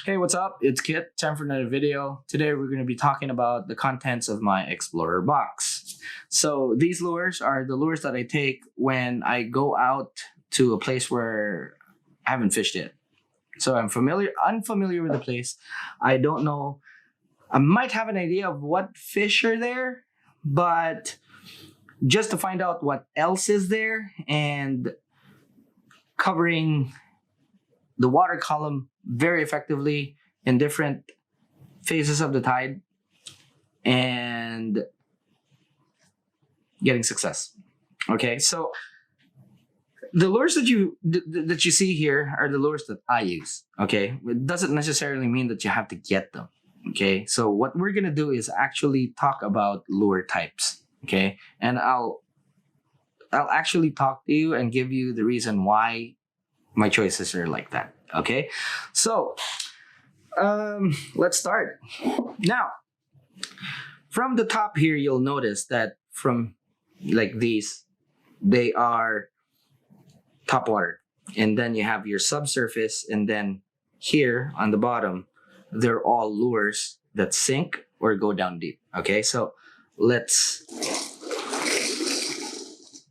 Hey, what's up? It's Kit. Time for another video. Today we're going to be talking about the contents of my Explorer box. So these lures are the lures that I take when I go out to a place where I haven't fished yet. So I'm unfamiliar with the place. I don't know. I might have an idea of what fish are there, but just to find out what else is there and covering the water column very effectively in different phases of the tide and getting success. Okay, so the lures that you see here are the lures that I use. Okay, it doesn't necessarily mean that you have to get them. Okay, so what we're gonna do is actually talk about lure types. Okay, and I'll actually talk to you and give you the reason why my choices are like that. Okay, so let's start. Now, from the top here, you'll notice that from like these, they are topwater. And then you have your subsurface, and then here on the bottom, they're all lures that sink or go down deep. Okay, so let's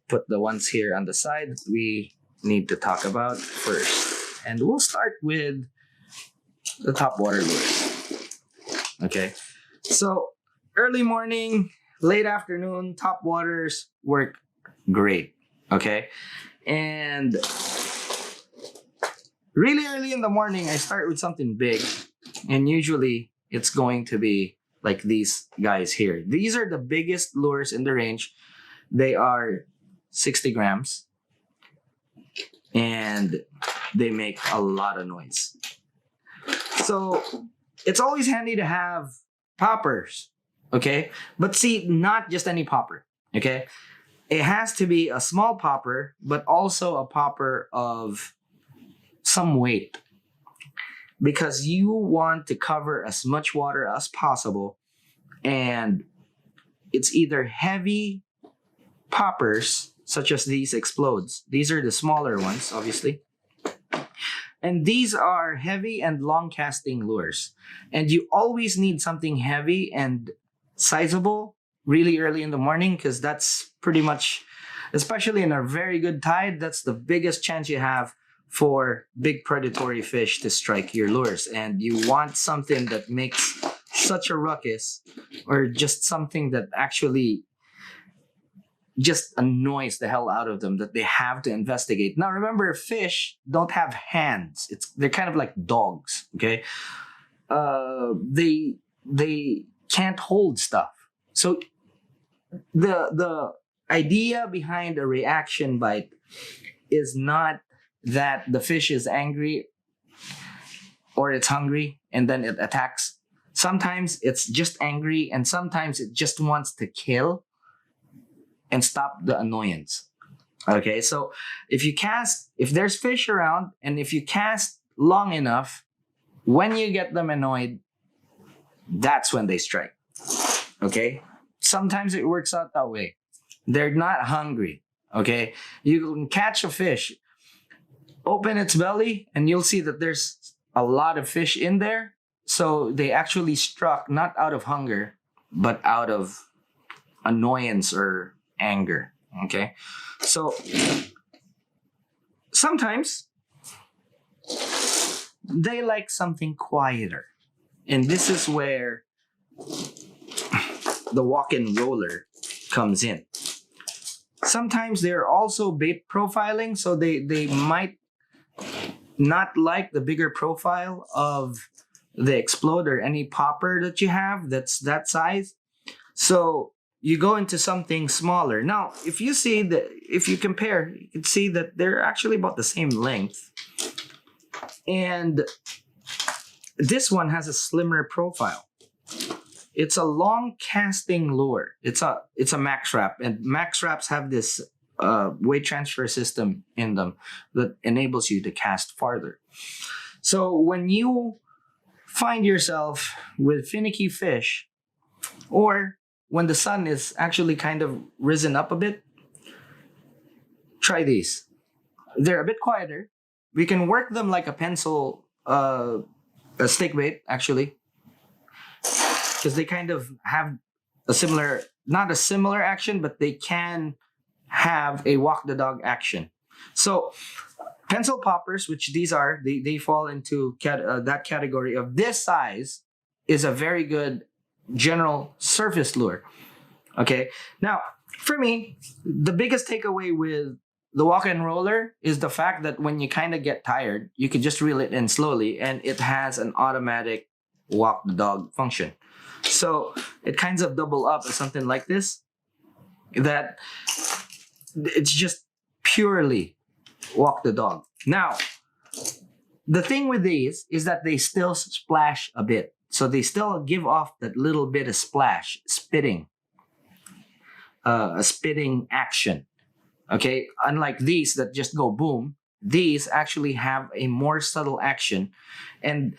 put the ones here on the side that we need to talk about first. And we'll start with the topwater lures. Okay, so early morning, late afternoon, topwaters work great. Okay, and really early in the morning, I start with something big, and usually it's going to be like these guys here. These are the biggest lures in the range. They are 60 grams, and they make a lot of noise. So it's always handy to have poppers, okay? But see, not just any popper, okay? It has to be a small popper, but also a popper of some weight, because you want to cover as much water as possible. And it's either heavy poppers, such as these explodes. These are the smaller ones, obviously. And these are heavy and long casting lures. And you always need something heavy and sizable really early in the morning, because that's pretty much, especially in a very good tide, that's the biggest chance you have for big predatory fish to strike your lures. And you want something that makes such a ruckus, or just something that actually just annoys the hell out of them, that they have to investigate. Now remember, fish don't have hands. They're kind of like dogs. Okay, they can't hold stuff. So the idea behind a reaction bite is not that the fish is angry or it's hungry and then it attacks. Sometimes it's just angry, and sometimes it just wants to kill and stop the annoyance. Okay, so if there's fish around, and if you cast long enough, when you get them annoyed, that's when they strike. Okay, sometimes it works out that way. They're not hungry. Okay, you can catch a fish, open its belly, and you'll see that there's a lot of fish in there. So they actually struck not out of hunger, but out of annoyance or anger. Okay, so sometimes they like something quieter, and this is where the walk-in roller comes in. Sometimes they're also bait profiling, so they might not like the bigger profile of the explode or any popper that you have that's that size. So you go into something smaller. Now, if you compare, you can see that they're actually about the same length. And this one has a slimmer profile. It's a long casting lure. It's a max wrap, and max wraps have this weight transfer system in them that enables you to cast farther. So when you find yourself with finicky fish, or when the sun is actually kind of risen up a bit, try these. They're a bit quieter. We can work them like a pencil a stick bait actually, because they kind of have a similar, not a similar action, but they can have a walk the dog action. So pencil poppers, which these are, they fall into that category of this size, is a very good general surface lure. Okay. Now, for me, the biggest takeaway with the walk and roller is the fact that when you kind of get tired, you can just reel it in slowly and it has an automatic walk the dog function. So it kinds of double up as something like this, that it's just purely walk the dog. Now, the thing with these is that they still splash a bit. So they still give off that little bit of splash, spitting, a spitting action. Okay, unlike these that just go boom, these actually have a more subtle action. And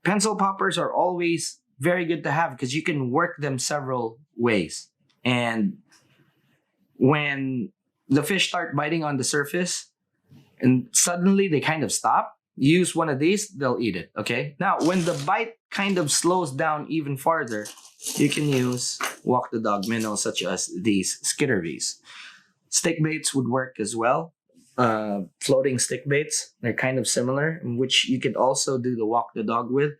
pencil poppers are always very good to have because you can work them several ways. And when the fish start biting on the surface and suddenly they kind of stop, use one of these, they'll eat it. Okay, now when the bite kind of slows down even farther, you can use walk the dog minnows such as these skittervies. Stick baits would work as well. Floating stick baits, they're kind of similar, in which you could also do the walk the dog with.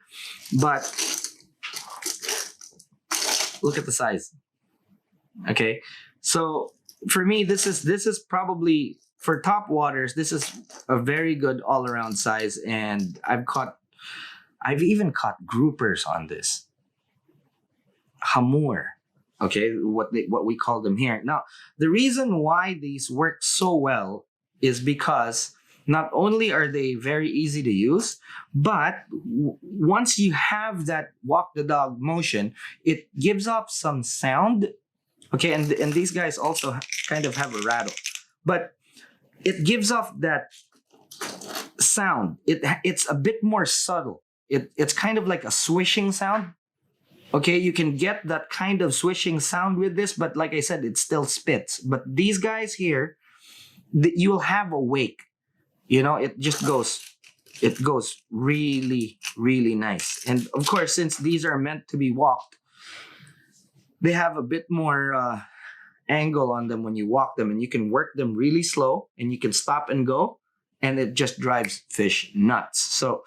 But look at the size. Okay, so for me, this is probably, for top waters, this is a very good all around size, and I've even caught groupers on this. Hamur. Okay, what we call them here. Now, the reason why these work so well is because not only are they very easy to use, but once you have that walk the dog motion, it gives off some sound. Okay, and these guys also kind of have a rattle, but it gives off that sound. It's a bit more subtle. It's kind of like a swishing sound. Okay, you can get that kind of swishing sound with this, but like I said, it still spits. But these guys here, you'll have a wake. You know, it goes really, really nice. And of course, since these are meant to be walked, they have a bit more angle on them when you walk them, and you can work them really slow, and you can stop and go, and it just drives fish nuts. So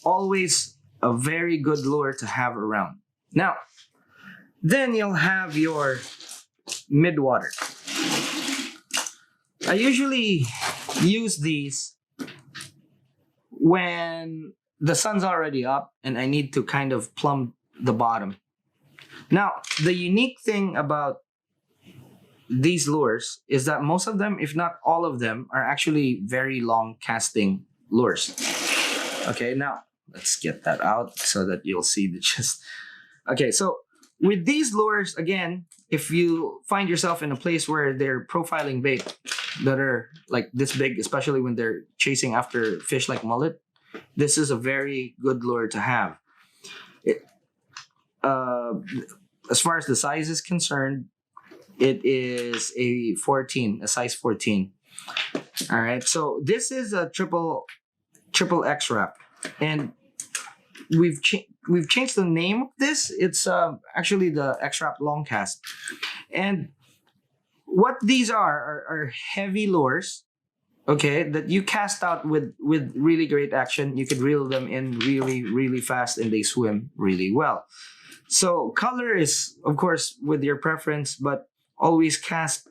always a very good lure to have around. Now, then you'll have your midwater. I usually use these when the sun's already up and I need to kind of plumb the bottom. Now, the unique thing about these lures is that most of them, if not all of them, are actually very long casting lures. Okay, now let's get that out so that you'll see the gist. Okay, so with these lures, again, if you find yourself in a place where they're profiling bait that are like this big, especially when they're chasing after fish like mullet, this is a very good lure to have. As far as the size is concerned, it is a 14, a size 14. All right, so this is a triple X wrap, and we've changed the name of this. It's actually the X-Wrap Long Cast. And what these are heavy lures, okay, that you cast out with really great action. You could reel them in really, really fast, and they swim really well. So color is, of course, with your preference, but always cast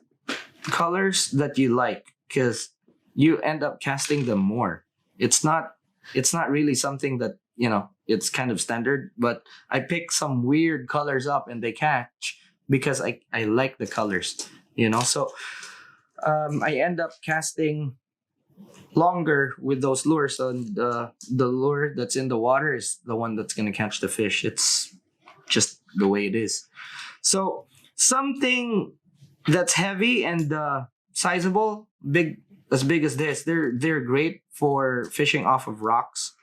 colors that you like, because you end up casting them more. It's not really something that, you know, it's kind of standard, but I pick some weird colors up and they catch because I like the colors, you know. So I end up casting longer with those lures. So the lure that's in the water is the one that's going to catch the fish. It's just the way it is. So something that's heavy and sizable, as big as this, they're great for fishing off of rocks.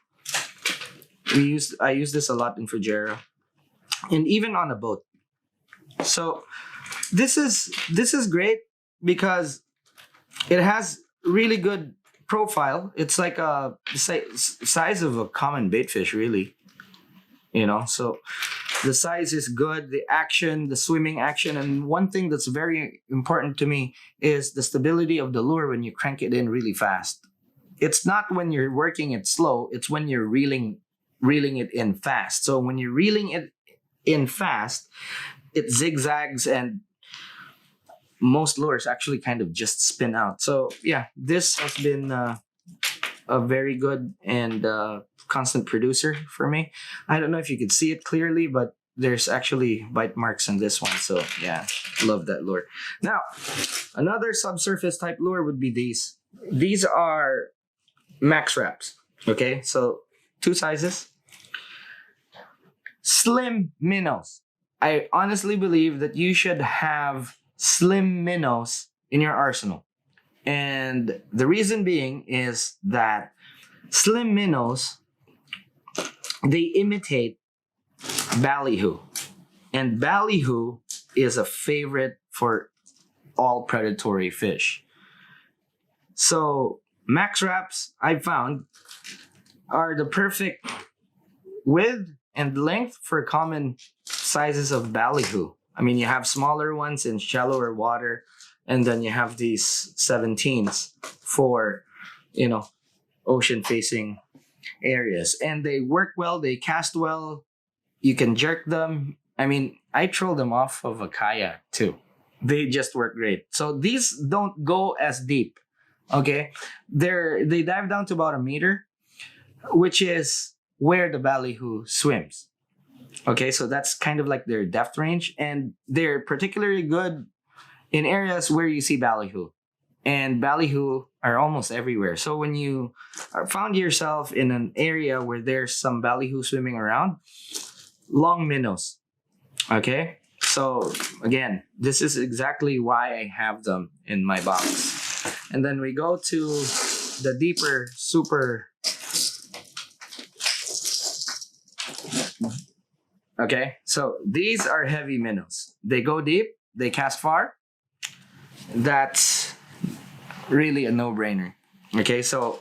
I use this a lot in Fujera, and even on a boat. So this is great because it has really good profile. It's like a size of a common bait fish, really. So the size is good, the action, the swimming action. And one thing that's very important to me is the stability of the lure when you crank it in really fast. It's not when you're working it slow, it's when you're reeling it in fast. So when you're reeling it in fast, it zigzags, and most lures actually kind of just spin out. So yeah, this has been a very good and constant producer for me. I don't know if you could see it clearly, but there's actually bite marks on this one. So yeah, love that lure. Now, another subsurface type lure would be these. These are max wraps. Okay, so two sizes. Slim minnows. I honestly believe that you should have slim minnows in your arsenal. And the reason being is that slim minnows, they imitate ballyhoo. And ballyhoo is a favorite for all predatory fish. So max wraps, I've found, are the perfect width and length for common sizes of ballyhoo. I mean, you have smaller ones in shallower water, and then you have these 17s for, ocean facing areas. And they work well, they cast well, you can jerk them. I mean, I troll them off of a kayak too. They just work great. So these don't go as deep. Okay. They dive down to about a meter, which is where the ballyhoo swims. Okay, so that's kind of like their depth range, and they're particularly good in areas where you see ballyhoo. And ballyhoo are almost everywhere. So when you found yourself in an area where there's some ballyhoo swimming around, long minnows. Okay, so again, this is exactly why I have them in my box. And then we go to the deeper, super. Okay, so these are heavy minnows. They go deep, they cast far. That's really a no-brainer. Okay, so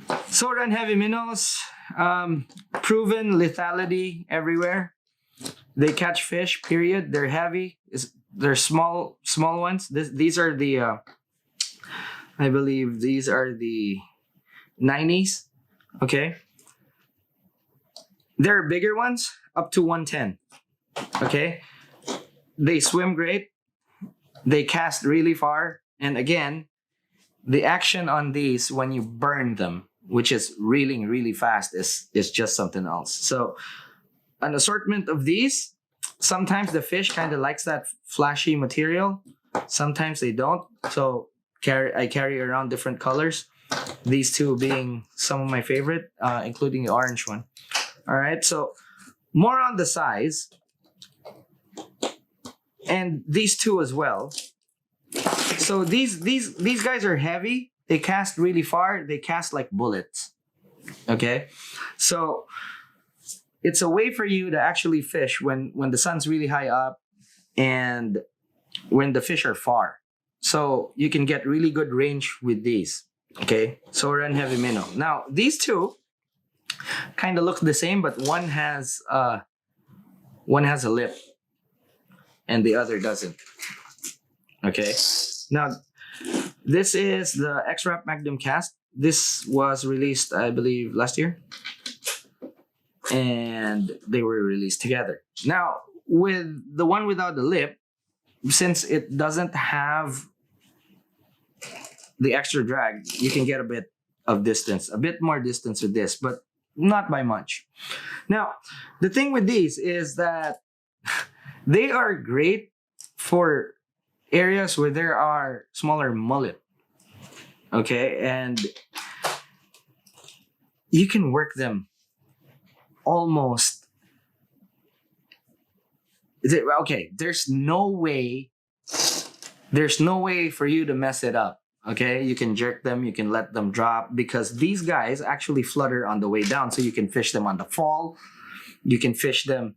run heavy minnows, proven lethality everywhere. They catch fish, period. They're heavy. They're small ones. These are the, I believe these are the 90s. Okay. There are bigger ones, up to 110. Okay. They swim great. They cast really far. And again, the action on these when you burn them, which is reeling really fast, is just something else. So an assortment of these, sometimes the fish kind of likes that flashy material. Sometimes they don't. So I carry around different colors. These two being some of my favorite, including the orange one. All right, so more on the size, and these two as well. So these guys are heavy. They cast really far. They cast like bullets. Okay, so it's a way for you to actually fish when the sun's really high up and when the fish are far. So you can get really good range with these. Okay, so run heavy minnow. Now these two kind of look the same, but one has a lip and the other doesn't. Okay, now this is the X-Wrap Magnum Cast. This was released, I believe, last year, and they were released together. Now with the one without the lip, since it doesn't have the extra drag, you can get a bit more distance with this, but not by much. Now, the thing with these is that they are great for areas where there are smaller mullet. Okay, and you can work them almost. Okay, there's no way for you to mess it up. Okay, you can jerk them, you can let them drop, because these guys actually flutter on the way down. So you can fish them on the fall. You can fish them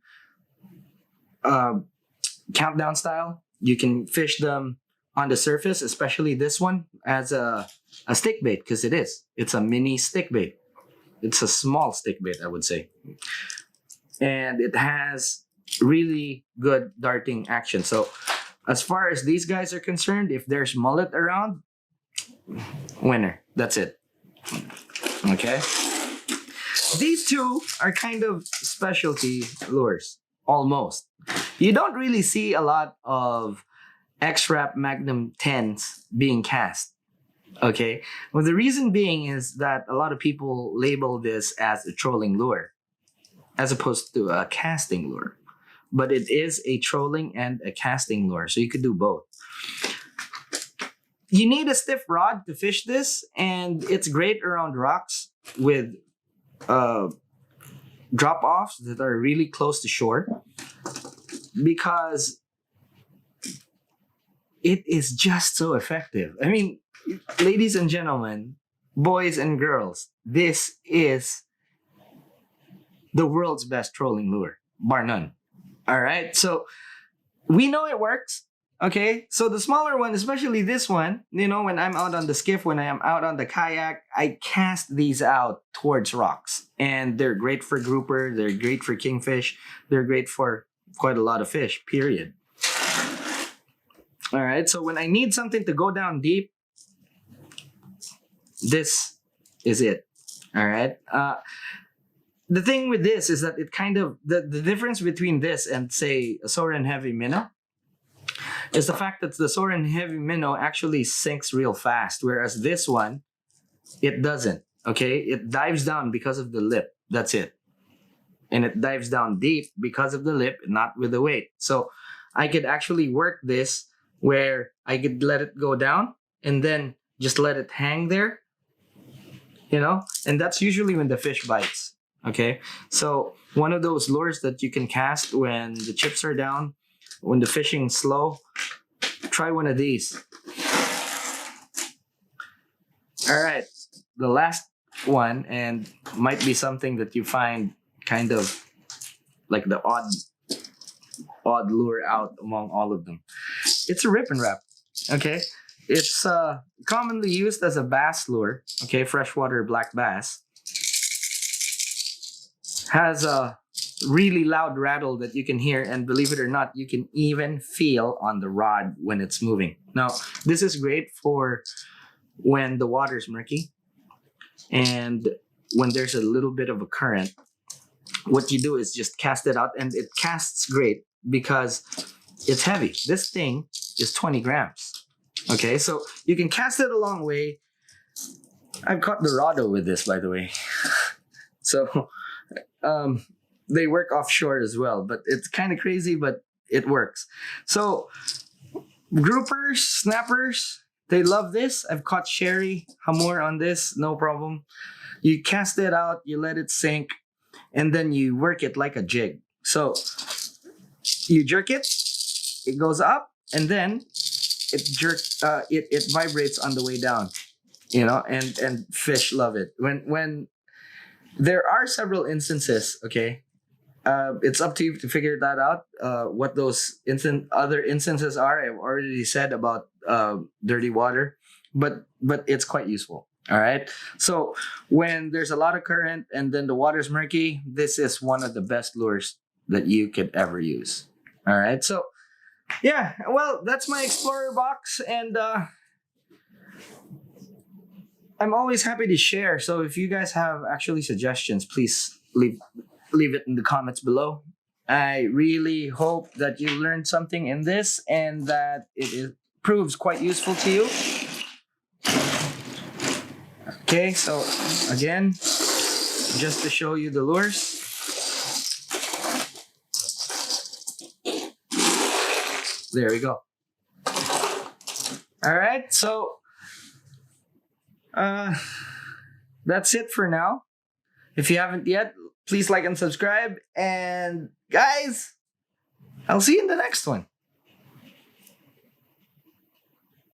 countdown style. You can fish them on the surface, especially this one as a stick bait, because it's a mini stick bait. It's a small stick bait, I would say. and it has really good darting action. So as far as these guys are concerned, if there's mullet around, winner. That's it. Okay. These two are kind of specialty lures, almost. You don't really see a lot of X-Rap Magnum 10s being cast. Okay. Well, the reason being is that a lot of people label this as a trolling lure as opposed to a casting lure. But it is a trolling and a casting lure, so you could do both. You need a stiff rod to fish this, and it's great around rocks with drop-offs that are really close to shore because it is just so effective. I mean, ladies and gentlemen, boys and girls, this is the world's best trolling lure, bar none. All right, so we know it works. Okay, so the smaller one, especially this one, you know, when I'm out on the skiff, when I am out on the kayak, I cast these out towards rocks. And they're great for grouper, they're great for kingfish, they're great for quite a lot of fish, period. All right, so when I need something to go down deep, this is it. All right. The thing with this is that it kind of, the difference between this and, say, a Soren Heavy Minnow is the fact that the Soren Heavy Minnow actually sinks real fast, whereas this one, it doesn't. Okay, it dives down because of the lip. That's it. And it dives down deep because of the lip, not with the weight. So I could actually work this where I could let it go down and then just let it hang there, you know, and that's usually when the fish bites. Okay, so one of those lures that you can cast when the chips are down, when the fishing's slow, try one of these. All right, the last one, and might be something that you find kind of like the odd lure out among all of them. It's a rip and wrap. Okay, it's commonly used as a bass lure. Okay, freshwater black bass. Has a really loud rattle that you can hear, and believe it or not, you can even feel on the rod when it's moving. Now, this is great for when the water's murky and when there's a little bit of a current. What you do is just cast it out, and it casts great because it's heavy. This thing is 20 grams. Okay, so you can cast it a long way. I've caught the Dorado with this, by the way. So they work offshore as well, but it's kind of crazy, but it works. So groupers, snappers, they love this. I've caught sherry, hamor on this, no problem. You cast it out, you let it sink, and then you work it like a jig. So you jerk it, it goes up, and then it vibrates on the way down, you know, and fish love it. When there are several instances, okay, it's up to you to figure that out. What those other instances are, I've already said about dirty water, but it's quite useful. All right. So when there's a lot of current and then the water's murky, this is one of the best lures that you could ever use. All right. So yeah, well, that's my Explorer box, and I'm always happy to share. So if you guys have actually suggestions, please leave it in the comments below. I really hope that you learned something in this and that proves quite useful to you. Okay, so again, just to show you the lures. There we go. All right, so that's it for now. If you haven't yet, please like and subscribe. And guys, I'll see you in the next one.